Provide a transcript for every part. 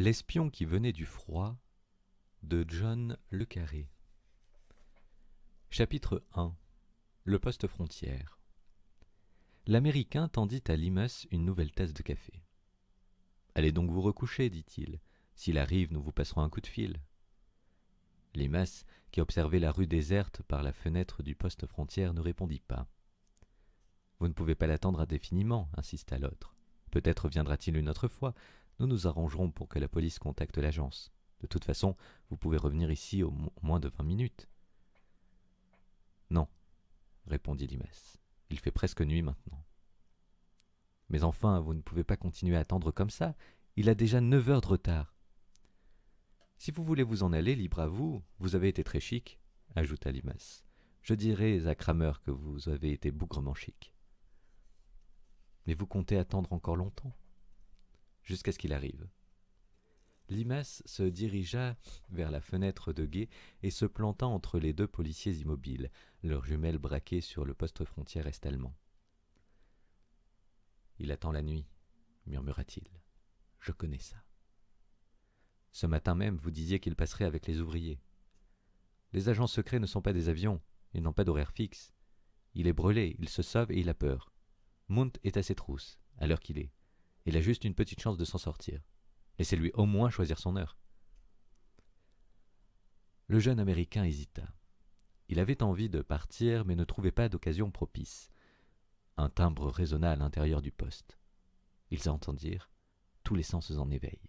L'espion qui venait du froid de John Le Carré. Chapitre 1. Le poste frontière. L'Américain tendit à Limas une nouvelle tasse de café. « Allez donc vous recoucher, dit-il. S'il arrive, nous vous passerons un coup de fil. » Limas, qui observait la rue déserte par la fenêtre du poste frontière, ne répondit pas. « Vous ne pouvez pas l'attendre indéfiniment, insista l'autre. Peut-être viendra-t-il une autre fois. Nous nous arrangerons pour que la police contacte l'agence. De toute façon, vous pouvez revenir ici au moins de 20 minutes. » « Non, répondit Limas. Il fait presque nuit maintenant. »« Mais enfin, vous ne pouvez pas continuer à attendre comme ça. Il a déjà 9 heures de retard. »« Si vous voulez vous en aller, libre à vous. Vous avez été très chic, ajouta Limas. Je dirai à Kramer que vous avez été bougrement chic. »« Mais vous comptez attendre encore longtemps ? » ?»« Jusqu'à ce qu'il arrive. » Limas se dirigea vers la fenêtre de guet et se planta entre les deux policiers immobiles, leurs jumelles braquées sur le poste frontière est-allemand. « Il attend la nuit, murmura-t-il. Je connais ça. Ce matin même, vous disiez qu'il passerait avec les ouvriers. Les agents secrets ne sont pas des avions, ils n'ont pas d'horaire fixe. Il est brûlé, il se sauve et il a peur. Munt est à ses trousses, à l'heure qu'il est. Il a juste une petite chance de s'en sortir. Laissez-lui au moins choisir son heure. » Le jeune Américain hésita. Il avait envie de partir, mais ne trouvait pas d'occasion propice. Un timbre résonna à l'intérieur du poste. Ils entendirent, tous les sens en éveil.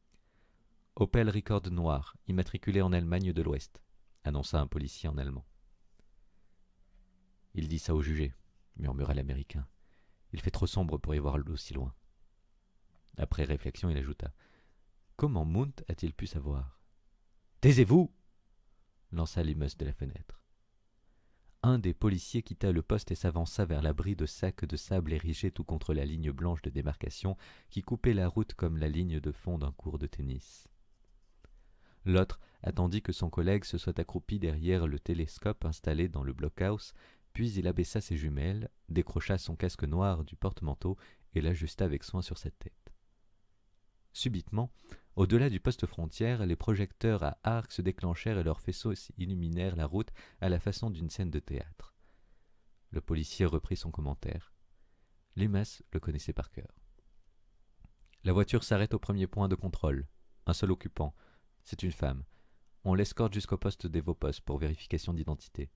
« Opel Record noir, immatriculé en Allemagne de l'Ouest », annonça un policier en allemand. « Il dit ça au jugé, » murmura l'Américain. « Il fait trop sombre pour y voir d'aussi loin. » Après réflexion, il ajouta. « Comment Munt a-t-il pu savoir ?»« Taisez-vous » lança Limas de la fenêtre. Un des policiers quitta le poste et s'avança vers l'abri de sacs de sable érigés tout contre la ligne blanche de démarcation qui coupait la route comme la ligne de fond d'un court de tennis. L'autre attendit que son collègue se soit accroupi derrière le télescope installé dans le blockhouse, puis il abaissa ses jumelles, décrocha son casque noir du porte-manteau et l'ajusta avec soin sur sa tête. Subitement, au-delà du poste frontière, les projecteurs à arc se déclenchèrent et leurs faisceaux illuminèrent la route à la façon d'une scène de théâtre. Le policier reprit son commentaire. Limas le connaissait par cœur. « La voiture s'arrête au premier point de contrôle. Un seul occupant. C'est une femme. On l'escorte jusqu'au poste des Vaupostes pour vérification d'identité. »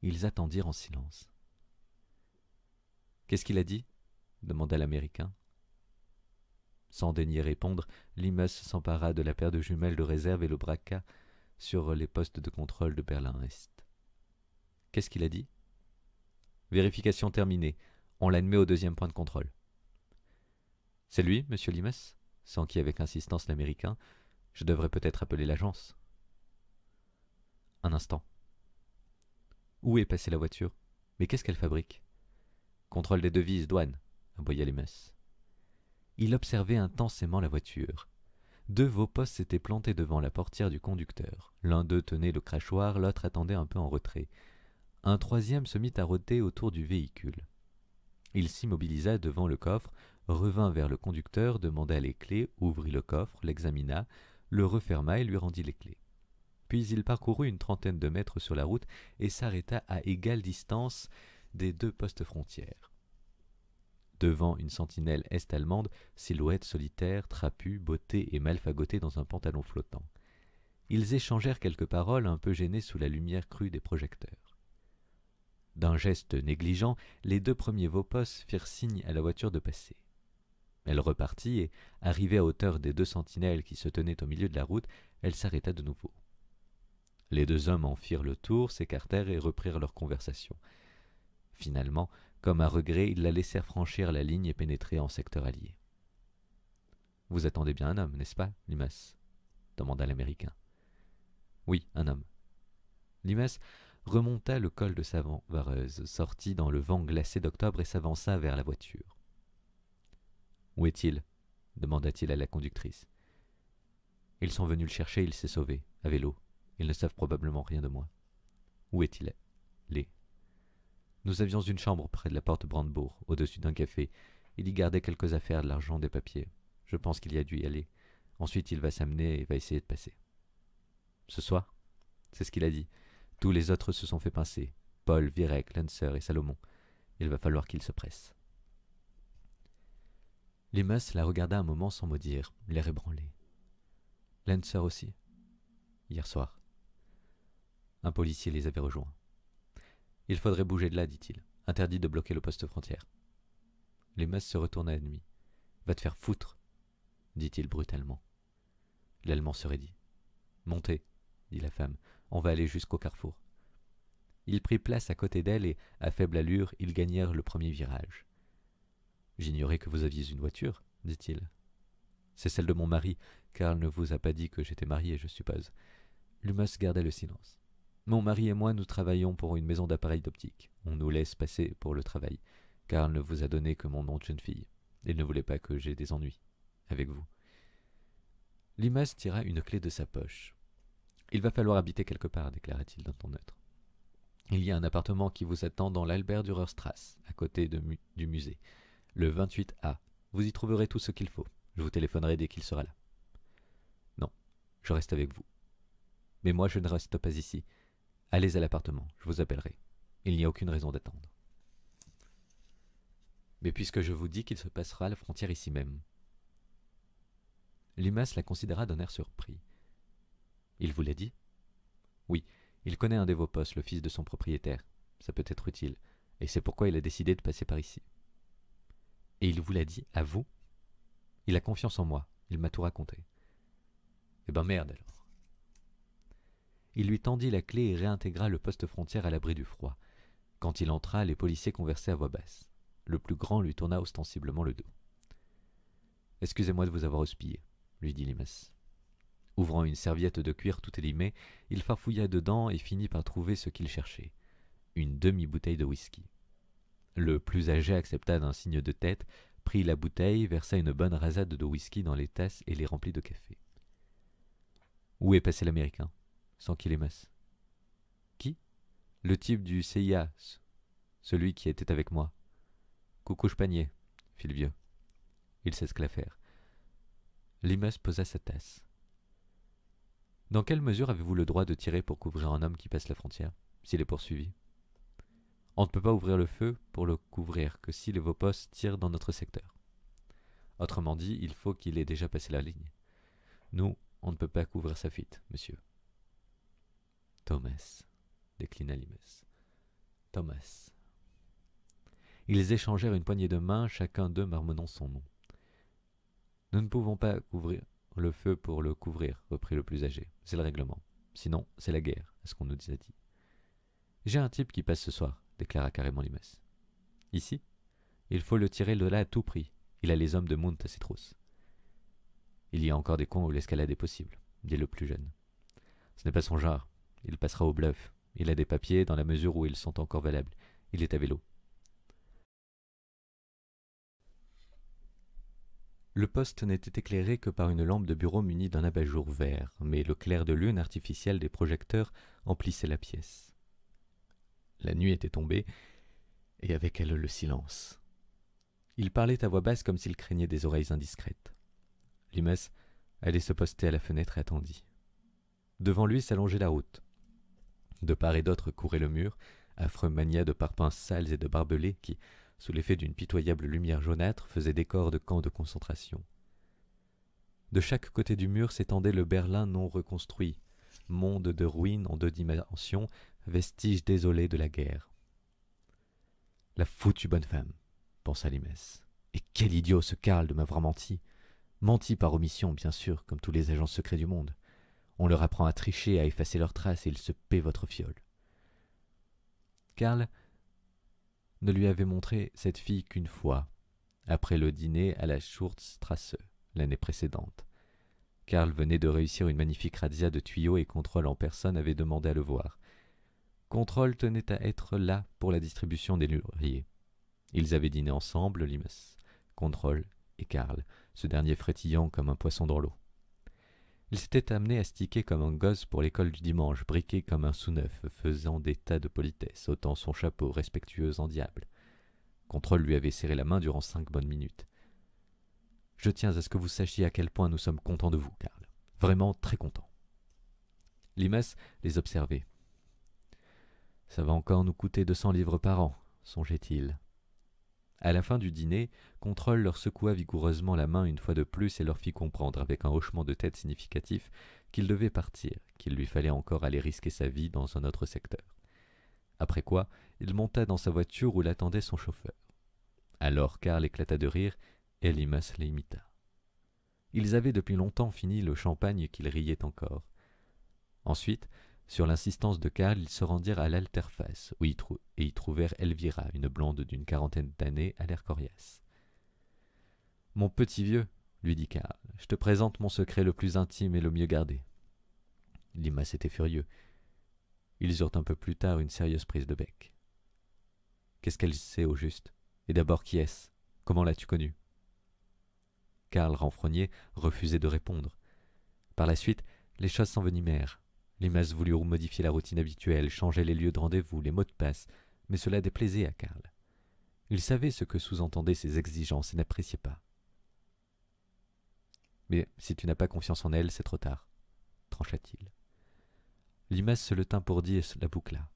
Ils attendirent en silence. « Qu'est-ce qu'il a dit ?» demanda l'Américain. Sans daigner répondre, Limas s'empara de la paire de jumelles de réserve et le braqua sur les postes de contrôle de Berlin-Est. « Qu'est-ce qu'il a dit ?»« Vérification terminée. On l'admet au deuxième point de contrôle. »« C'est lui, monsieur Limas ?» s'enquit avec insistance l'Américain. « Je devrais peut-être appeler l'agence. » « Un instant. Où est passée la voiture ? Mais qu'est-ce qu'elle fabrique ? » ?»« Contrôle des devises, douane, » aboya Limas. Il observait intensément la voiture. 2 Vaupostes s'étaient plantés devant la portière du conducteur. L'un d'eux tenait le crachoir, l'autre attendait un peu en retrait. Un troisième se mit à rôder autour du véhicule. Il s'immobilisa devant le coffre, revint vers le conducteur, demanda les clés, ouvrit le coffre, l'examina, le referma et lui rendit les clés. Puis il parcourut une trentaine de mètres sur la route et s'arrêta à égale distance des 2 postes frontières. Devant une sentinelle est-allemande, silhouette solitaire, trapue, bottée et mal fagotée dans un pantalon flottant. Ils échangèrent quelques paroles un peu gênés sous la lumière crue des projecteurs. D'un geste négligent, les 2 premiers Vaupostes firent signe à la voiture de passer. Elle repartit et, arrivée à hauteur des 2 sentinelles qui se tenaient au milieu de la route, elle s'arrêta de nouveau. Les 2 hommes en firent le tour, s'écartèrent et reprirent leur conversation. Finalement, comme à regret, ils la laissèrent franchir la ligne et pénétrer en secteur allié. « Vous attendez bien un homme, n'est-ce pas, Limas ?» demanda l'Américain. « Oui, un homme. » Limas remonta le col de sa vareuse, sortit dans le vent glacé d'octobre et s'avança vers la voiture. « Où est-il » demanda-t-il à la conductrice. « Ils sont venus le chercher, il s'est sauvé, à vélo. Ils ne savent probablement rien de moi. »« Où est-il » Nous avions une chambre près de la porte Brandebourg, au-dessus d'un café. Il y gardait quelques affaires, de l'argent, des papiers. Je pense qu'il y a dû y aller. Ensuite, il va s'amener et va essayer de passer. Ce soir, c'est ce qu'il a dit. Tous les autres se sont fait pincer. Paul, Virek, Lancer et Salomon. Il va falloir qu'il se presse. Limus la regarda un moment sans mot dire, l'air ébranlé. Lancer aussi. Hier soir. Un policier les avait rejoints. Il faudrait bouger de là, dit-il. Interdit de bloquer le poste frontière. Limus se retourna à demi. Va te faire foutre, dit-il brutalement. L'Allemand se raidit. Montez, dit la femme. On va aller jusqu'au carrefour. Il prit place à côté d'elle et, à faible allure, ils gagnèrent le premier virage. J'ignorais que vous aviez une voiture, dit-il. C'est celle de mon mari. Karl ne vous a pas dit que j'étais marié, je suppose. Lumos garda le silence. Mon mari et moi, nous travaillons pour une maison d'appareils d'optique. On nous laisse passer pour le travail. Karl ne vous a donné que mon nom de jeune fille. Il ne voulait pas que j'aie des ennuis avec vous. Limas tira une clé de sa poche. Il va falloir habiter quelque part, déclara-t-il d'un ton neutre. Il y a un appartement qui vous attend dans l'Albert-Dürer-Strasse, à côté du musée. Le 28A. Vous y trouverez tout ce qu'il faut. Je vous téléphonerai dès qu'il sera là. Non, je reste avec vous. Mais moi, je ne reste pas ici. Allez à l'appartement, je vous appellerai. Il n'y a aucune raison d'attendre. Mais puisque je vous dis qu'il se passera la frontière ici même. Limas la considéra d'un air surpris. Il vous l'a dit? Oui, il connaît un des vos postes, le fils de son propriétaire. Ça peut être utile, et c'est pourquoi il a décidé de passer par ici. Et il vous l'a dit à vous? Il a confiance en moi, il m'a tout raconté. Eh ben merde alors. Il lui tendit la clé et réintégra le poste frontière à l'abri du froid. Quand il entra, les policiers conversaient à voix basse. Le plus grand lui tourna ostensiblement le dos. « Excusez-moi de vous avoir houspillé, » lui dit Limas. Ouvrant une serviette de cuir tout élimée, il farfouilla dedans et finit par trouver ce qu'il cherchait. Une demi-bouteille de whisky. Le plus âgé accepta d'un signe de tête, prit la bouteille, versa une bonne rasade de whisky dans les tasses et les remplit de café. « Où est passé l'Américain » s'enquit Limas. « Qui ?»« Le type du CIA, celui qui était avec moi. »« Coucouche panier » fit le vieux. Ils s'esclaffèrent. Limas posa sa tasse. « Dans quelle mesure avez-vous le droit de tirer pour couvrir un homme qui passe la frontière, s'il est poursuivi ? On ne peut pas ouvrir le feu pour le couvrir que si les Vopos tirent dans notre secteur. Autrement dit, il faut qu'il ait déjà passé la ligne. Nous, on ne peut pas couvrir sa fuite, monsieur. » Thomas, déclina Limas. Thomas. Ils échangèrent une poignée de main, chacun d'eux marmonnant son nom. Nous ne pouvons pas couvrir le feu pour le couvrir, reprit le plus âgé. C'est le règlement. Sinon, c'est la guerre, à ce qu'on nous a dit. J'ai un type qui passe ce soir, déclara carrément Limas. Ici? Il faut le tirer de là à tout prix. Il a les hommes de Munt à ses trousses. Il y a encore des coins où l'escalade est possible, dit le plus jeune. Ce n'est pas son genre. Il passera au bluff. Il a des papiers dans la mesure où ils sont encore valables. Il est à vélo. Le poste n'était éclairé que par une lampe de bureau munie d'un abat-jour vert, mais le clair de lune artificiel des projecteurs emplissait la pièce. La nuit était tombée, et avec elle le silence. Il parlait à voix basse comme s'il craignait des oreilles indiscrètes. Limas allait se poster à la fenêtre et attendit. Devant lui s'allongeait la route. De part et d'autre courait le mur, affreux mania de parpaings sales et de barbelés qui, sous l'effet d'une pitoyable lumière jaunâtre, faisait décor de camps de concentration. De chaque côté du mur s'étendait le Berlin non reconstruit, monde de ruines en 2 dimensions, vestige désolé de la guerre. « La foutue bonne femme !» pensa Limas. « Et quel idiot ce Karl de m'avoir menti ! Menti par omission, bien sûr, comme tous les agents secrets du monde. On leur apprend à tricher, à effacer leurs traces, et ils se paient votre fiole. » Karl ne lui avait montré cette fille qu'une fois, après le dîner à la Schurzstrasse, l'année précédente. Karl venait de réussir une magnifique razzia de tuyaux et Contrôle en personne avait demandé à le voir. Contrôle tenait à être là pour la distribution des lauriers. Ils avaient dîné ensemble, Limas, Contrôle et Karl, ce dernier frétillant comme un poisson dans l'eau. Il s'était amené à sticker comme un gosse pour l'école du dimanche, briqué comme un sous-neuf, faisant des tas de politesses, ôtant son chapeau, respectueux en diable. Contrôle lui avait serré la main durant 5 bonnes minutes. « Je tiens à ce que vous sachiez à quel point nous sommes contents de vous, Karl. Vraiment très contents. » Limas les observait. « Ça va encore nous coûter 200 livres par an, songeait-il. » À la fin du dîner, Contrôle leur secoua vigoureusement la main une fois de plus et leur fit comprendre avec un hochement de tête significatif qu'il devait partir, qu'il lui fallait encore aller risquer sa vie dans un autre secteur. Après quoi, il monta dans sa voiture où l'attendait son chauffeur. Alors Karl éclata de rire et Limas l'imita. Ils avaient depuis longtemps fini le champagne qu'ils riaient encore. Ensuite, sur l'insistance de Karl, ils se rendirent à l'Alterface, où y trouvèrent Elvira, une blonde d'une quarantaine d'années, à l'air coriace. « Mon petit vieux, » lui dit Karl, « je te présente mon secret le plus intime et le mieux gardé. » Limas était furieux. Ils eurent un peu plus tard une sérieuse prise de bec. « Qu'est-ce qu'elle sait au juste? Et d'abord qui est-ce? Comment l'as-tu connue ?» Karl renfrogné refusait de répondre. Par la suite, les choses s'envenimèrent. Limas voulut modifier la routine habituelle, changer les lieux de rendez-vous, les mots de passe, mais cela déplaisait à Karl. Il savait ce que sous-entendaient ces exigences et n'appréciait pas. « Mais si tu n'as pas confiance en elle, c'est trop tard, » trancha-t-il. Limas se le tint pour dit et se la boucla.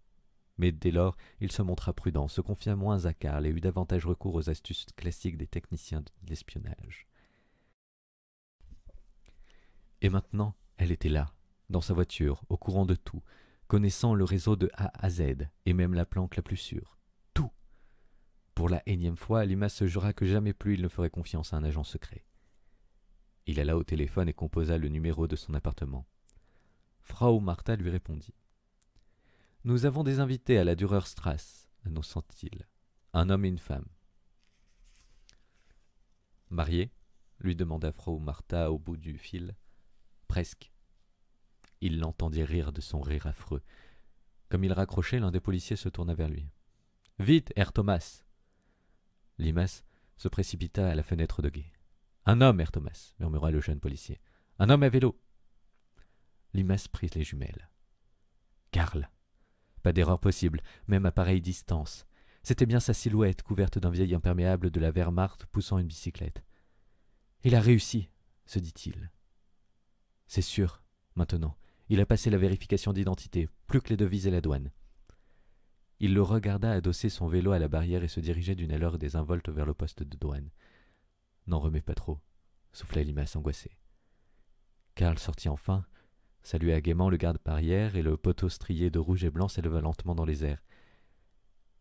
Mais dès lors, il se montra prudent, se confia moins à Karl et eut davantage recours aux astuces classiques des techniciens de l'espionnage. Et maintenant, elle était là, dans sa voiture, au courant de tout, connaissant le réseau de A à Z, et même la planque la plus sûre. Tout. Pour la énième fois, Limas se jura que jamais plus il ne ferait confiance à un agent secret. Il alla au téléphone et composa le numéro de son appartement. Frau Martha lui répondit. « Nous avons des invités à la Durerstrasse, annonça-t-il. Un homme et une femme. »« Mariés ?» lui demanda Frau Martha au bout du fil. « Presque. » Il l'entendit rire de son rire affreux. Comme il raccrochait, l'un des policiers se tourna vers lui. « Vite, Herr Thomas !» Limas se précipita à la fenêtre de guet. « Un homme, Herr Thomas !» murmura le jeune policier. « Un homme à vélo !» Limas prit les jumelles. « Karl !» Pas d'erreur possible, même à pareille distance. C'était bien sa silhouette couverte d'un vieil imperméable de la Wehrmacht poussant une bicyclette. « Il a réussi !» se dit-il. « C'est sûr, maintenant. Il a passé la vérification d'identité, plus que les devises et la douane. » Il le regarda adosser son vélo à la barrière et se dirigeait d'une allure désinvolte vers le poste de douane. « N'en remets pas trop, » souffla Limas angoissé. Karl sortit enfin, salua gaiement le garde-barrière et le poteau strié de rouge et blanc s'éleva lentement dans les airs.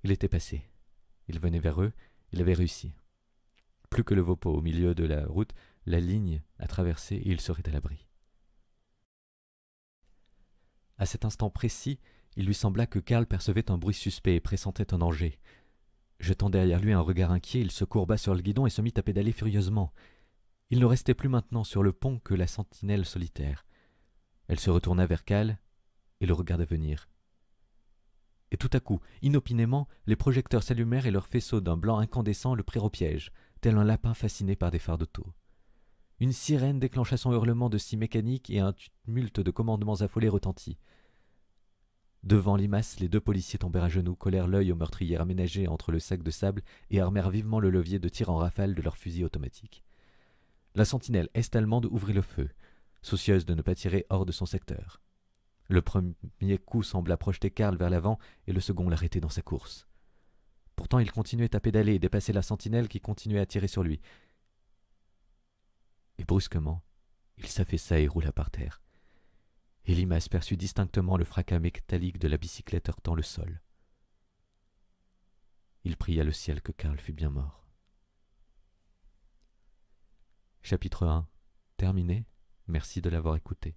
Il était passé. Il venait vers eux, il avait réussi. Plus que le Vopo au milieu de la route, la ligne à traverser et il serait à l'abri. À cet instant précis, il lui sembla que Karl percevait un bruit suspect et pressentait un danger. Jetant derrière lui un regard inquiet, il se courba sur le guidon et se mit à pédaler furieusement. Il ne restait plus maintenant sur le pont que la sentinelle solitaire. Elle se retourna vers Karl et le regarda venir. Et tout à coup, inopinément, les projecteurs s'allumèrent et leur faisceau d'un blanc incandescent le prirent au piège, tel un lapin fasciné par des phares d'auto. Une sirène déclencha son hurlement de scie mécanique et un tumulte de commandements affolés retentit. Devant Limas, les deux policiers tombèrent à genoux, collèrent l'œil au meurtrier aménagé entre le sac de sable et armèrent vivement le levier de tir en rafale de leurs fusils automatiques. La sentinelle est-allemande ouvrit le feu, soucieuse de ne pas tirer hors de son secteur. Le premier coup sembla projeter Karl vers l'avant et le second l'arrêter dans sa course. Pourtant il continuait à pédaler et dépassait la sentinelle qui continuait à tirer sur lui. Et brusquement, il s'affaissa et roula par terre. Et Limas perçut distinctement le fracas métallique de la bicyclette heurtant le sol. Il pria le ciel que Karl fût bien mort. Chapitre 1. Terminé. Merci de l'avoir écouté.